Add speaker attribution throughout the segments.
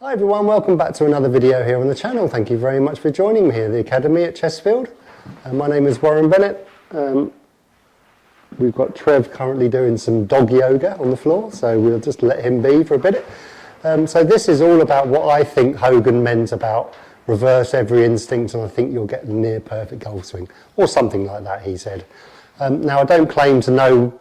Speaker 1: Hi everyone, welcome back to another video here on the channel. Thank you very much for joining me here at the Academy at Chestfield. My name is Warren Bennett. We've got Trev currently doing some dog yoga on the floor, so we'll just let him be for a bit. So this is all about what I think Hogan meant about reverse every instinct and I think you'll get a near perfect golf swing, or something like that, he said. Now I don't claim to know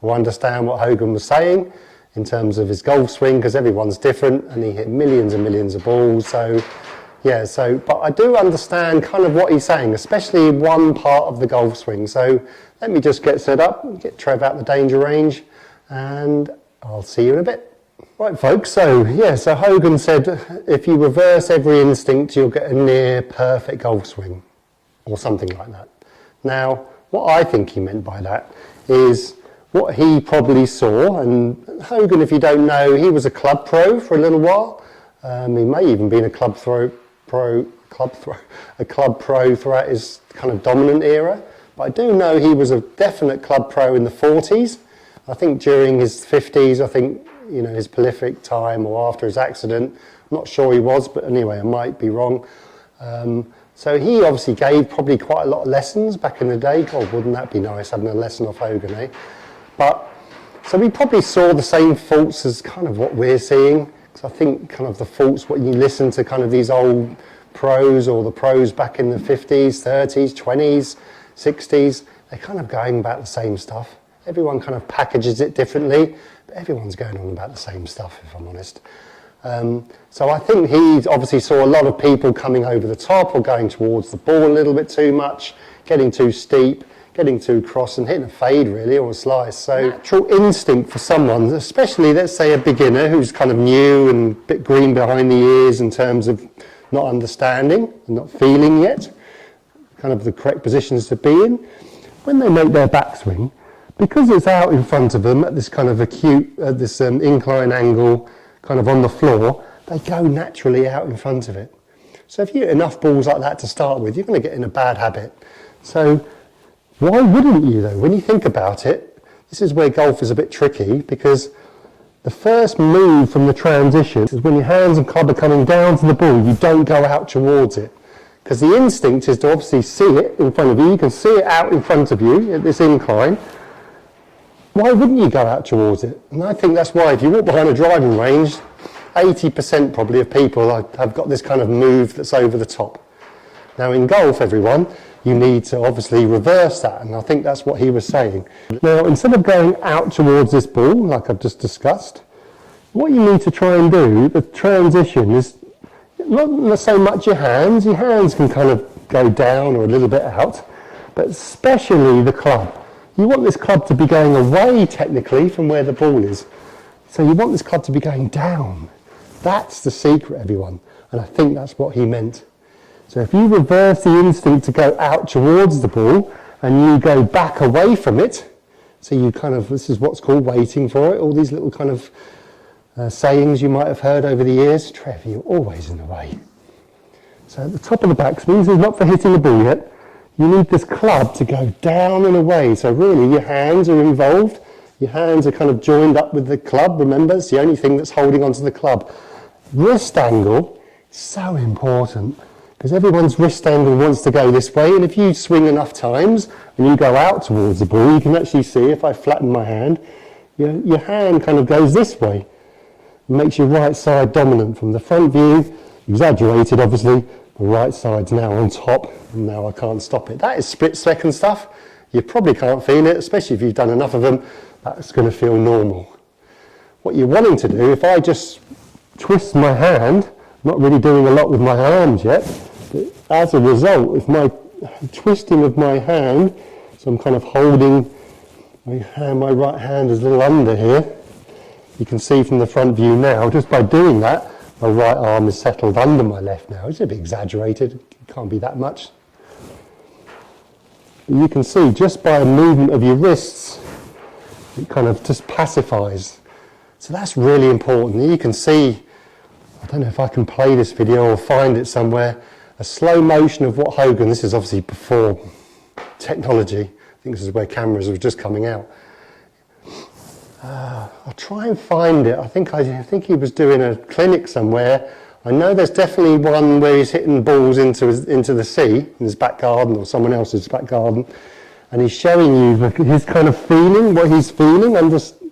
Speaker 1: or understand what Hogan was saying in terms of his golf swing, because everyone's different and he hit millions and millions of balls, but I do understand kind of what he's saying, especially one part of the golf swing. So let me just get set up, get Trev out the danger range, and I'll see you in a bit. Right folks, so Hogan said if you reverse every instinct you'll get a near perfect golf swing, or something like that. Now what I think he meant by that is what he probably saw, and Hogan, if you don't know, he was a club pro for a little while. He may even been a club pro throughout his kind of dominant era. But I do know he was a definite club pro in the 40s. I think during his 50s, I think, you know, his prolific time or after his accident, I'm not sure he was, but anyway, I might be wrong. So he obviously gave probably quite a lot of lessons back in the day. God, wouldn't that be nice, having a lesson off Hogan, eh? But, so we probably saw the same faults as kind of what we're seeing. Because I think kind of the faults, when you listen to kind of these old pros or the pros back in the 50s, 30s, 20s, 60s, they're kind of going about the same stuff. Everyone kind of packages it differently, but everyone's going on about the same stuff, if I'm honest. So I think he obviously saw a lot of people coming over the top or going towards the ball a little bit too much, getting too steep, getting too cross and hitting a fade really, or a slice. So natural instinct for someone, especially let's say a beginner who's kind of new and a bit green behind the ears in terms of not understanding and not feeling yet kind of the correct positions to be in, when they make their backswing, because it's out in front of them at this kind of acute, this incline angle kind of on the floor, they go naturally out in front of it. So if you hit enough balls like that to start with, you're going to get in a bad habit. So why wouldn't you though? When you think about it, this is where golf is a bit tricky, because the first move from the transition is when your hands and club are coming down to the ball, you don't go out towards it. Because the instinct is to obviously see it in front of you. You can see it out in front of you at this incline. Why wouldn't you go out towards it? And I think that's why if you walk behind a driving range, 80% probably of people have got this kind of move that's over the top. Now in golf, everyone, you need to obviously reverse that, and I think that's what he was saying. Now, instead of going out towards this ball, like I've just discussed, what you need to try and do, the transition, is not so much your hands can kind of go down or a little bit out, but especially the club. You want this club to be going away, technically, from where the ball is. So you want this club to be going down. That's the secret, everyone, and I think that's what he meant. So if you reverse the instinct to go out towards the ball and you go back away from it, so you kind of, this is what's called waiting for it, all these little kind of sayings you might have heard over the years. Trev, you're always in the way. So at the top of the backswing, this is not for hitting the ball yet, you need this club to go down and away. So really your hands are involved, your hands are kind of joined up with the club, remember, it's the only thing that's holding onto the club. Wrist angle is so important, because everyone's wrist angle wants to go this way, and if you swing enough times and you go out towards the ball, you can actually see, if I flatten my hand, your hand kind of goes this way. It makes your right side dominant from the front view, exaggerated obviously, the right side's now on top, and now I can't stop it. That is split second stuff. You probably can't feel it, especially if you've done enough of them, that's going to feel normal. What you're wanting to do, if I just twist my hand, not really doing a lot with my arms yet, but as a result, if my twisting of my hand, so I'm kind of holding my hand, my right hand is a little under here, you can see from the front view now, just by doing that, my right arm is settled under my left now. It's a bit exaggerated, it can't be that much. But you can see just by a movement of your wrists, it kind of just pacifies. So that's really important. You can see, I don't know if I can play this video or find it somewhere, a slow motion of what Hogan, this is obviously before technology, I think this is where cameras were just coming out. I'll try and find it. I think he was doing a clinic somewhere. I know there's definitely one where he's hitting balls into the sea in his back garden or someone else's back garden, and he's showing you his kind of feeling, what he's feeling under speed.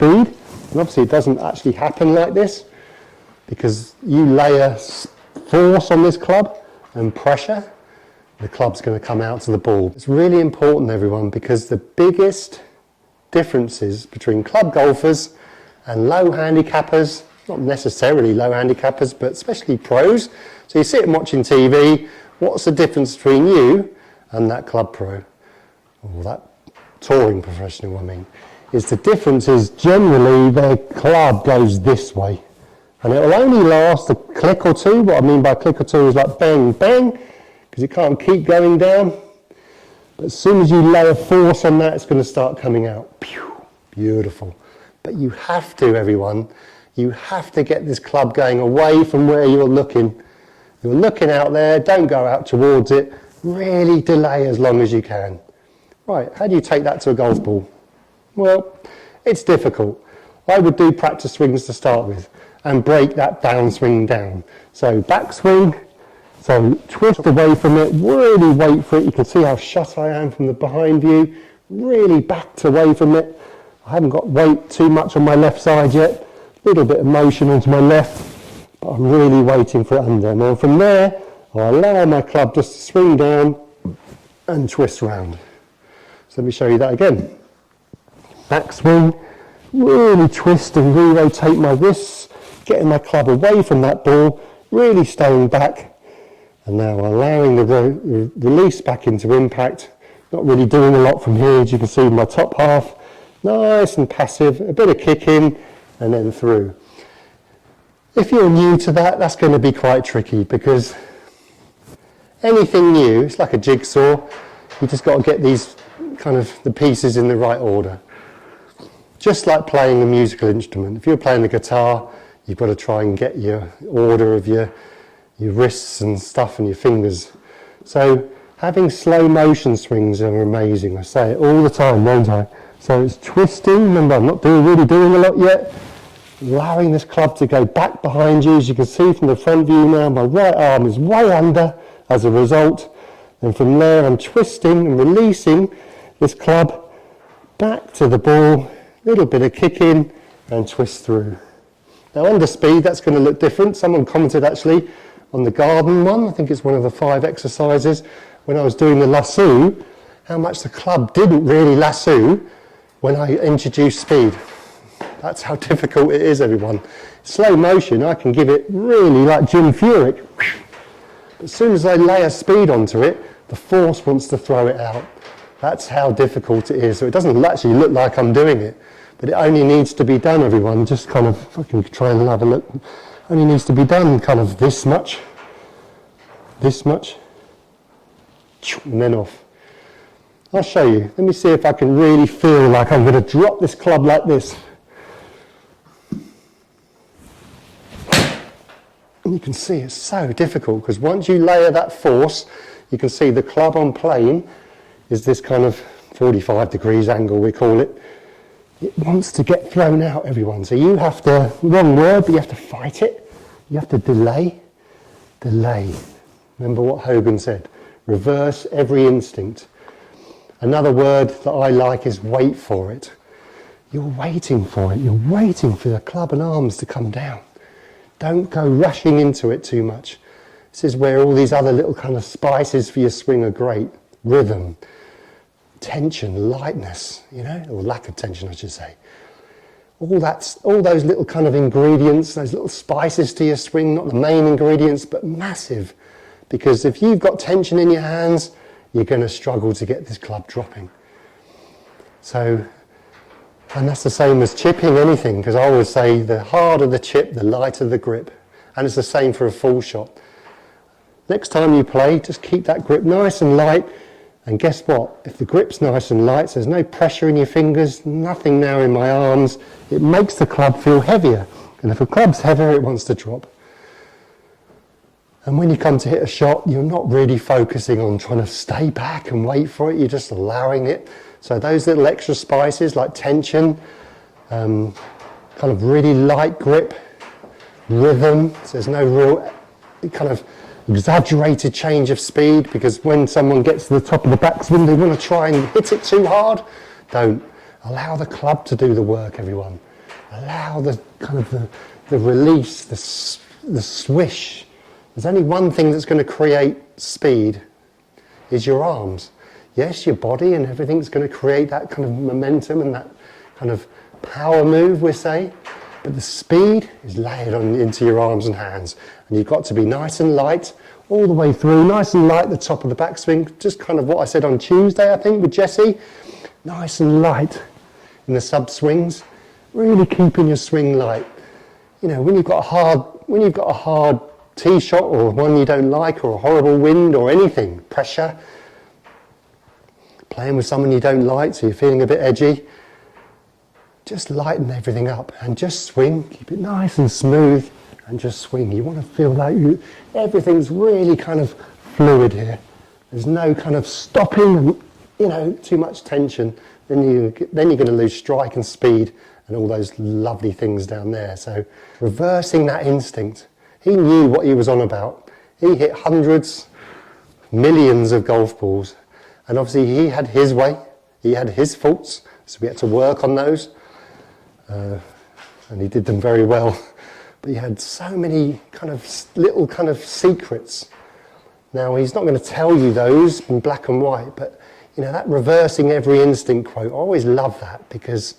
Speaker 1: And obviously it doesn't actually happen like this, because you layer force on this club and pressure, the club's going to come out to the ball. It's really important, everyone, because the biggest differences between club golfers and low handicappers, not necessarily low handicappers, but especially pros. So you sit and watching TV, what's the difference between you and that club pro, or that touring professional, I mean, is the difference is generally their club goes this way. And it will only last a click or two. What I mean by click or two is like bang, bang, because it can't keep going down. But as soon as you lay force on that, it's going to start coming out. Pew, beautiful. But you have to, everyone, you have to get this club going away from where you're looking. You're looking out there, don't go out towards it. Really delay as long as you can. Right, how do you take that to a golf ball? Well, it's difficult. I would do practice swings to start with and break that downswing down. So backswing, so twist away from it, really wait for it. You can see how shut I am from the behind view, really backed away from it. I haven't got weight too much on my left side yet, a little bit of motion onto my left, but I'm really waiting for it under. And then from there, I allow my club just to swing down and twist round. So let me show you that again. Backswing, really twist and re-rotate my wrists, getting my club away from that ball, really staying back. And now allowing the release back into impact, not really doing a lot from here, as you can see my top half, nice and passive, a bit of kick in and then through. If you're new to that, that's going to be quite tricky, because anything new, it's like a jigsaw, you just got to get these kind of the pieces in the right order. Just like playing a musical instrument. If you're playing the guitar, you've got to try and get your order of your wrists and stuff and your fingers. So having slow motion swings are amazing. I say it all the time, don't I? So it's twisting. Remember, I'm not really doing a lot yet. Allowing this club to go back behind you. As you can see from the front view now, my right arm is way under as a result. And from there, I'm twisting and releasing this club back to the ball. Little bit of kick in and twist through. Now under speed, that's going to look different. Someone commented actually on the garden one, I think it's one of the 5 exercises, when I was doing the lasso, how much the club didn't really lasso when I introduced speed. That's how difficult it is, everyone. Slow motion, I can give it really like Jim Furyk. As soon as I lay a speed onto it, the force wants to throw it out. That's how difficult it is. So it doesn't actually look like I'm doing it, but it only needs to be done, everyone. Just kind of, if I can try and have a look, only needs to be done kind of this much, and then off. I'll show you. Let me see if I can really feel like I'm going to drop this club like this. And you can see it's so difficult, because once you layer that force, you can see the club on plane is this kind of 45 degrees angle, we call it. It wants to get thrown out, everyone. So you have to, wrong word, but you have to fight it. You have to delay. Remember what Hogan said, reverse every instinct. Another word that I like is wait for it. You're waiting for it. You're waiting for the club and arms to come down. Don't go rushing into it too much. This is where all these other little kind of spices for your swing are great. Rhythm, tension, lightness, you know, or lack of tension, I should say. All those little kind of ingredients, those little spices to your swing, not the main ingredients, but massive. Because if you've got tension in your hands, you're going to struggle to get this club dropping. So, and that's the same as chipping anything, because I always say the harder the chip, the lighter the grip. And it's the same for a full shot. Next time you play, just keep that grip nice and light. And guess what? If the grip's nice and light, so there's no pressure in your fingers, nothing now in my arms, it makes the club feel heavier. And if a club's heavier, it wants to drop. And when you come to hit a shot, you're not really focusing on trying to stay back and wait for it, you're just allowing it. So those little extra spices like tension, kind of really light grip, rhythm, so there's no real kind of exaggerated change of speed, because when someone gets to the top of the backswing they want to try and hit it too hard. Don't. Allow the club to do the work, everyone. Allow the kind of the release, the swish. There's only one thing that's going to create speed, is your arms. Yes, your body and everything's going to create that kind of momentum and that kind of power move, we say, but the speed is layered on into your arms and hands, and you've got to be nice and light all the way through, nice and light at the top of the backswing, just kind of what I said on Tuesday, I think, with Jesse, nice and light in the sub swings, really keeping your swing light. You know, when you've got a hard tee shot, or one you don't like, or a horrible wind or anything, pressure, playing with someone you don't like, so you're feeling a bit edgy, just lighten everything up and just swing. Keep it nice and smooth and just swing. You want to feel like everything's really kind of fluid here. There's no kind of stopping and, you know, too much tension. Then you're going to lose strike and speed and all those lovely things down there. So reversing that instinct. He knew what he was on about. He hit hundreds, millions of golf balls. And obviously he had his way. He had his faults. So we had to work on those. And he did them very well, but he had so many kind of little kind of secrets. Now he's not going to tell you those in black and white, but you know, that reversing every instinct quote, I always love that, because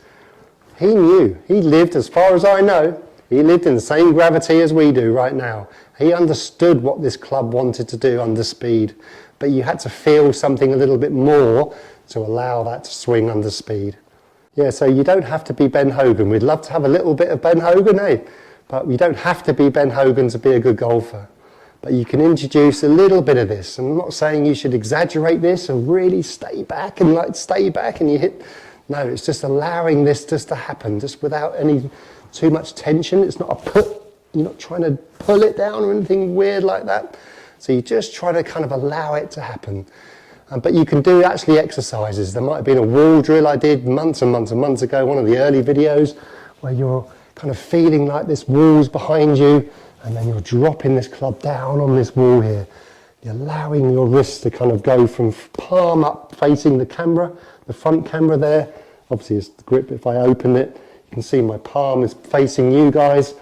Speaker 1: he knew, he lived, as far as I know, he lived in the same gravity as we do right now. He understood what this club wanted to do under speed, but you had to feel something a little bit more to allow that to swing under speed. Yeah, so you don't have to be Ben Hogan. We'd love to have a little bit of Ben Hogan, eh? But you don't have to be Ben Hogan to be a good golfer. But you can introduce a little bit of this. I'm not saying you should exaggerate this and really stay back and you hit. No, it's just allowing this just to happen, just without any too much tension. It's not a put. You're not trying to pull it down or anything weird like that. So you just try to kind of allow it to happen. But you can do actually exercises. There might have been a wall drill I did months and months and months ago, one of the early videos, where you're kind of feeling like this wall's behind you, and then you're dropping this club down on this wall here. You're allowing your wrists to kind of go from palm up facing the camera, the front camera there. Obviously it's the grip. If I open it, you can see my palm is facing you guys,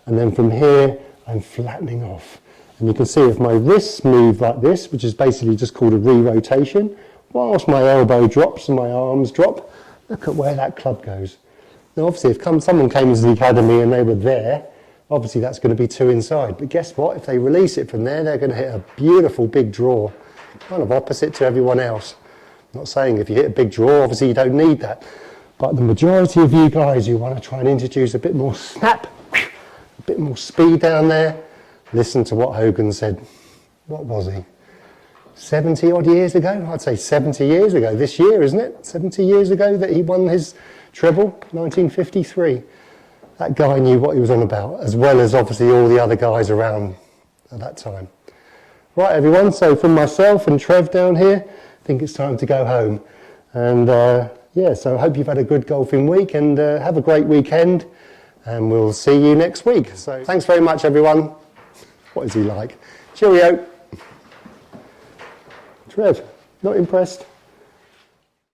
Speaker 1: and then from here I'm flattening off. And you can see if my wrists move like this, which is basically just called a re-rotation, whilst my elbow drops and my arms drop, look at where that club goes. Now obviously if someone came into the academy and they were there, obviously that's going to be two inside. But guess what? If they release it from there, they're going to hit a beautiful big draw, kind of opposite to everyone else. I'm not saying if you hit a big draw, obviously you don't need that. But the majority of you guys, you want to try and introduce a bit more snap, a bit more speed down there. Listen to what Hogan said. What was he? 70 odd years ago? I'd say 70 years ago. This year, isn't it? 70 years ago that he won his treble, 1953. That guy knew what he was on about, as well as obviously all the other guys around at that time. Right, everyone, so from myself and Trev down here, I think it's time to go home. And yeah, so I hope you've had a good golfing week, and have a great weekend, and we'll see you next week. So thanks very much, everyone. What is he like? Cheerio. Trev, not impressed?